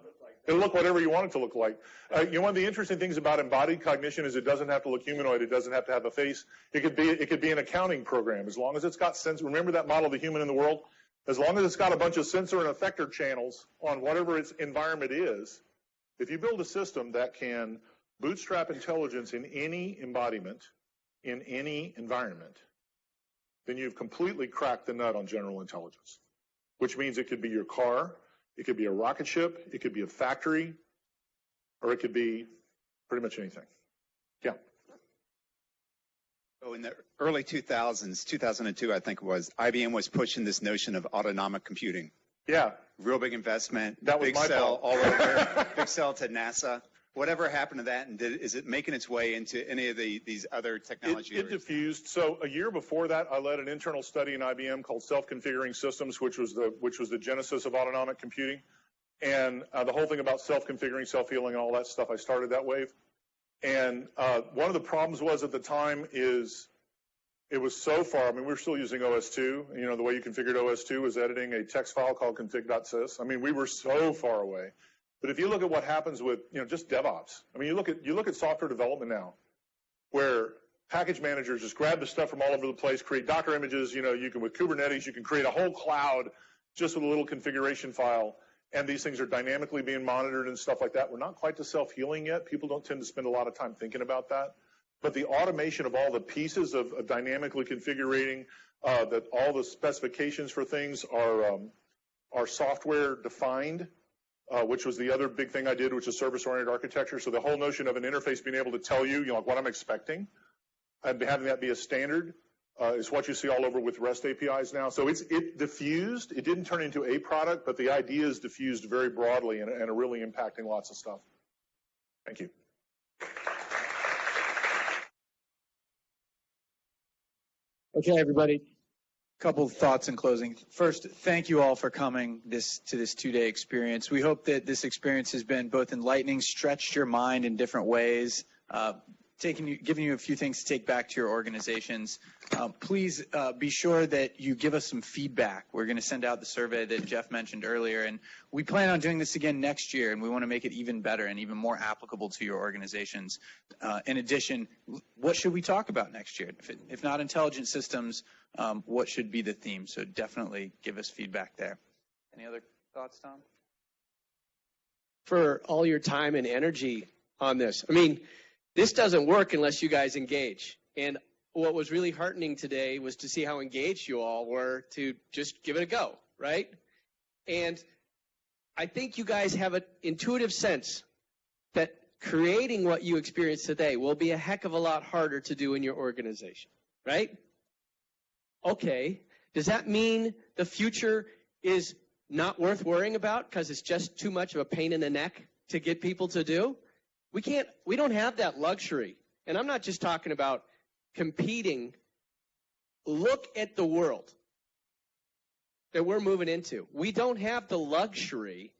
It'll look whatever you want it to look like. One of the interesting things about embodied cognition is it doesn't have to look humanoid. It doesn't have to have a face. It could be an accounting program as long as it's got sense. Remember that model of the human in the world? As long as it's got a bunch of sensor and effector channels on whatever its environment is, if you build a system that can bootstrap intelligence in any embodiment, in any environment, then you've completely cracked the nut on general intelligence, which means it could be your car, it could be a rocket ship, it could be a factory, or it could be pretty much anything. Yeah. So in the early 2000s, 2002, I think it was, IBM was pushing this notion of autonomic computing. Yeah. Real big investment, that was big my sell fault. all over, big sell to NASA. Whatever happened to that, and is it making its way into any of these other technology It diffused. So a year before that, I led an internal study in IBM called Self-Configuring Systems, which was the genesis of autonomic computing. And the whole thing about self-configuring, self-healing, and all that stuff, I started that wave. And one of the problems was at the time is it was so far. I mean, we were still using OS2. You know, the way you configured OS2 was editing a text file called config.sys. I mean, we were so far away. But if you look at what happens with, just DevOps, I mean, you look at software development now, where package managers just grab the stuff from all over the place, create Docker images. You can with Kubernetes, you can create a whole cloud just with a little configuration file, and these things are dynamically being monitored and stuff like that. We're not quite to self-healing yet. People don't tend to spend a lot of time thinking about that. But the automation of all the pieces of dynamically configuring, that all the specifications for things are software defined. Which was the other big thing I did, which is service-oriented architecture. So the whole notion of an interface being able to tell you, like what I'm expecting, and having that be a standard is what you see all over with REST APIs now. So it diffused. It didn't turn into a product, but the idea is diffused very broadly and are really impacting lots of stuff. Thank you. Okay, everybody. Couple of thoughts in closing. First, thank you all for coming to this 2-day experience. We hope that this experience has been both enlightening, stretched your mind in different ways, giving you a few things to take back to your organizations. Please be sure that you give us some feedback. We're going to send out the survey that Jeff mentioned earlier, and we plan on doing this again next year, and we want to make it even better and even more applicable to your organizations. In addition, what should we talk about next year? If not intelligent systems, what should be the theme? So definitely give us feedback there. Any other thoughts, Tom? For all your time and energy on this. I mean, this doesn't work unless you guys engage. And what was really heartening today was to see how engaged you all were to just give it a go, right? And I think you guys have an intuitive sense that creating what you experienced today will be a heck of a lot harder to do in your organization, right? Okay, does that mean the future is not worth worrying about because it's just too much of a pain in the neck to get people to do? We don't have that luxury. And I'm not just talking about competing. Look at the world that we're moving into. We don't have the luxury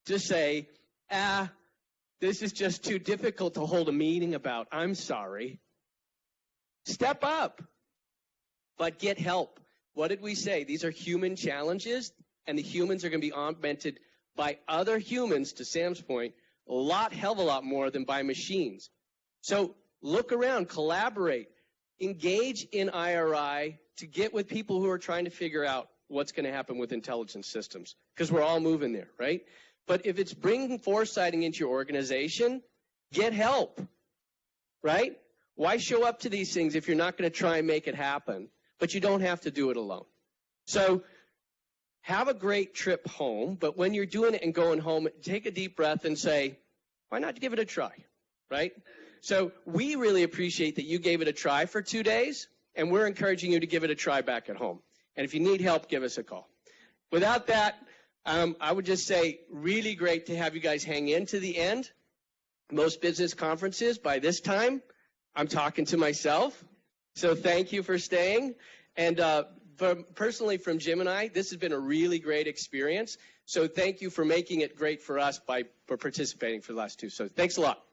to say, this is just too difficult to hold a meeting about. I'm sorry. Step up, but get help. What did we say? These are human challenges, and the humans are going to be augmented by other humans, to Sam's point, hell of a lot more than by machines. So look around, collaborate, engage in IRI to get with people who are trying to figure out what's going to happen with intelligence systems, because we're all moving there, right? But if it's bringing foresighting into your organization, get help, right? Why show up to these things if you're not going to try and make it happen? But you don't have to do it alone. So have a great trip home, but when you're doing it and going home, take a deep breath and say, why not give it a try, right? So we really appreciate that you gave it a try for 2 days, and we're encouraging you to give it a try back at home. And if you need help, give us a call. Without that, I would just say really great to have you guys hang in to the end. Most business conferences, by this time, I'm talking to myself. So thank you for staying. And personally from Jim and I, this has been a really great experience. So thank you for making it great for us by participating for the last two. So thanks a lot.